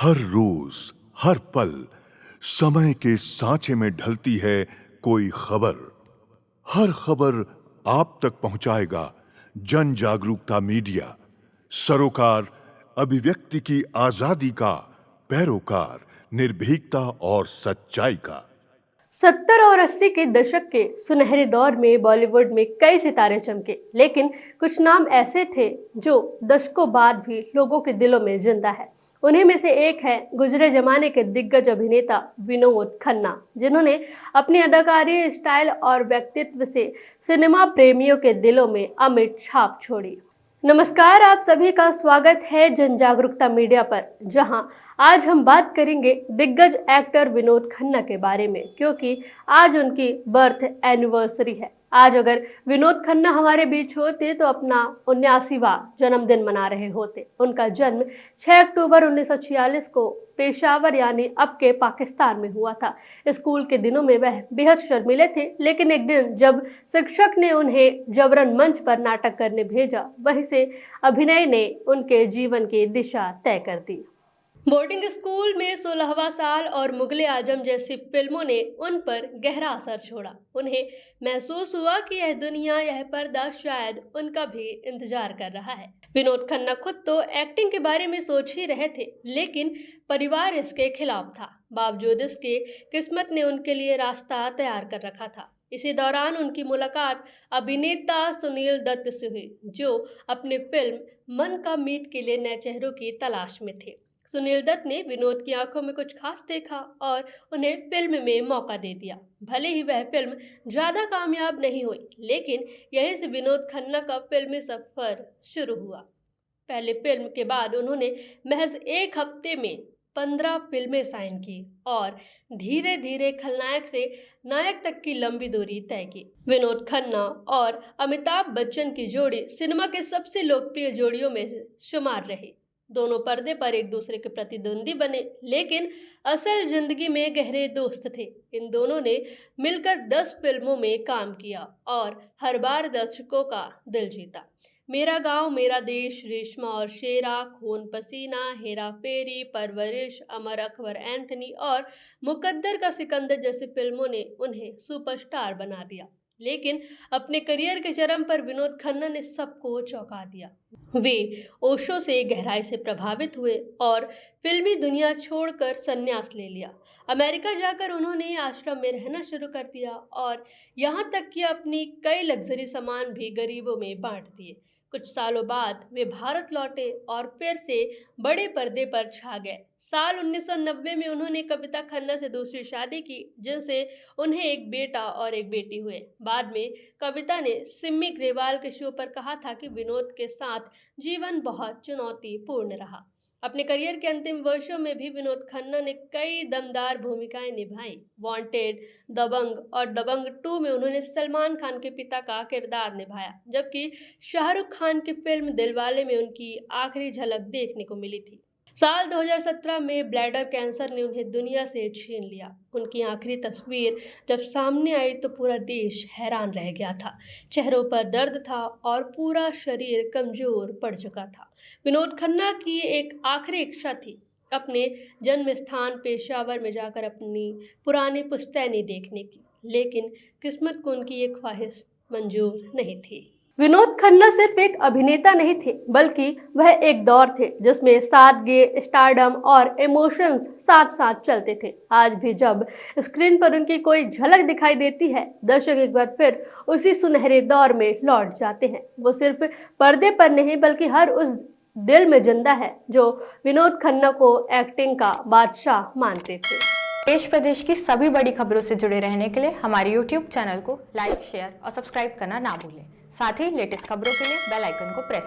हर रोज, हर पल समय के सांचे में ढलती है कोई खबर। हर खबर आप तक पहुंचाएगा जन जागरूकता मीडिया, सरोकार अभिव्यक्ति की आजादी का, पैरोकार निर्भीकता और सच्चाई का। 70 और 80 के दशक के सुनहरे दौर में बॉलीवुड में कई सितारे चमके, लेकिन कुछ नाम ऐसे थे जो दशकों बाद भी लोगों के दिलों में जिंदा है। उन्हीं में से एक है गुजरे जमाने के दिग्गज अभिनेता विनोद खन्ना, जिन्होंने अपनी अदाकारी स्टाइल और व्यक्तित्व से सिनेमा प्रेमियों के दिलों में अमिट छाप छोड़ी। नमस्कार, आप सभी का स्वागत है जन जागरूकता मीडिया पर, जहां आज हम बात करेंगे दिग्गज एक्टर विनोद खन्ना के बारे में, क्योंकि आज उनकी बर्थ एनिवर्सरी है। आज अगर विनोद खन्ना हमारे बीच होते तो अपना 79वां जन्मदिन मना रहे होते। उनका जन्म 6 अक्टूबर 1946 को पेशावर यानी अब के पाकिस्तान में हुआ था। स्कूल के दिनों में वह बेहद शर्मीले थे, लेकिन एक दिन जब शिक्षक ने उन्हें जबरन मंच पर नाटक करने भेजा, वहीं से अभिनय ने उनके जीवन की दिशा तय कर दी। बोर्डिंग स्कूल में 16वां साल और मुगले आजम जैसी फिल्मों ने उन पर गहरा असर छोड़ा। उन्हें महसूस हुआ कि यह दुनिया, यह पर्दा शायद उनका भी इंतजार कर रहा है। विनोद खन्ना खुद तो एक्टिंग के बारे में सोच ही रहे थे, लेकिन परिवार इसके खिलाफ था। बावजूद इसके किस्मत ने उनके लिए रास्ता तैयार कर रखा था। इसी दौरान उनकी मुलाकात अभिनेता सुनील दत्त से हुई, जो अपनी फिल्म मन का मीत के लिए नए चेहरों की तलाश में थे। सुनील दत्त ने विनोद की आंखों में कुछ खास देखा और उन्हें फिल्म में मौका दे दिया। भले ही वह फिल्म ज्यादा कामयाब नहीं हुई, लेकिन यहीं से विनोद खन्ना का फिल्मी सफर शुरू हुआ। पहले फिल्म के बाद उन्होंने महज एक हफ्ते में 15 फिल्में साइन की और धीरे धीरे खलनायक से नायक तक की लंबी दूरी तय की। विनोद खन्ना और अमिताभ बच्चन की जोड़ी सिनेमा के सबसे लोकप्रिय जोड़ियों में से शुमार रही। दोनों पर्दे पर एक दूसरे के प्रतिद्वंदी बने, लेकिन असल जिंदगी में गहरे दोस्त थे। इन दोनों ने मिलकर 10 फिल्मों में काम किया और हर बार दर्शकों का दिल जीता। मेरा गांव मेरा देश, रेशमा और शेरा, खून पसीना, हेरा फेरी, परवरिश, अमर अकबर एंथनी और मुकद्दर का सिकंदर जैसी फिल्मों ने उन्हें सुपरस्टार बना दिया। लेकिन अपने करियर के चरम पर विनोद खन्ना ने सबको चौंका दिया। वे ओशो से गहराई से प्रभावित हुए और फिल्मी दुनिया छोड़कर संन्यास ले लिया। अमेरिका जाकर उन्होंने आश्रम में रहना शुरू कर दिया और यहाँ तक कि अपनी कई लग्जरी सामान भी गरीबों में बांट दिए। कुछ सालों बाद वे भारत लौटे और फिर से बड़े पर्दे पर छा गए। साल 1990 में उन्होंने कविता खन्ना से दूसरी शादी की, जिनसे उन्हें एक बेटा और एक बेटी हुए। बाद में कविता ने सिमी ग्रेवाल के शो पर कहा था कि विनोद के साथ जीवन बहुत चुनौतीपूर्ण रहा। अपने करियर के अंतिम वर्षों में भी विनोद खन्ना ने कई दमदार भूमिकाएं निभाई। वांटेड, दबंग और दबंग 2 में उन्होंने सलमान खान के पिता का किरदार निभाया, जबकि शाहरुख खान की फिल्म दिलवाले में उनकी आखिरी झलक देखने को मिली थी। साल 2017 में ब्लैडर कैंसर ने उन्हें दुनिया से छीन लिया। उनकी आखिरी तस्वीर जब सामने आई तो पूरा देश हैरान रह गया था। चेहरों पर दर्द था और पूरा शरीर कमजोर पड़ चुका था। विनोद खन्ना की एक आखिरी इच्छा थी अपने जन्म स्थान पेशावर में जाकर अपनी पुरानी पुश्तैनी देखने की, लेकिन किस्मत को उनकी ये ख्वाहिश मंजूर नहीं थी। विनोद खन्ना सिर्फ एक अभिनेता नहीं थे, बल्कि वह एक दौर थे जिसमें सादगी, स्टारडम और इमोशंस साथ साथ चलते थे। आज भी जब स्क्रीन पर उनकी कोई झलक दिखाई देती है, दर्शक एक बार फिर उसी सुनहरे दौर में लौट जाते हैं। वो सिर्फ पर्दे पर नहीं, बल्कि हर उस दिल में जिंदा है जो विनोद खन्ना को एक्टिंग का बादशाह मानते थे। देश प्रदेश की सभी बड़ी खबरों से जुड़े रहने के लिए हमारे YouTube चैनल को लाइक, शेयर और सब्सक्राइब करना ना भूलें। साथ ही लेटेस्ट खबरों के लिए बेल आइकन को प्रेस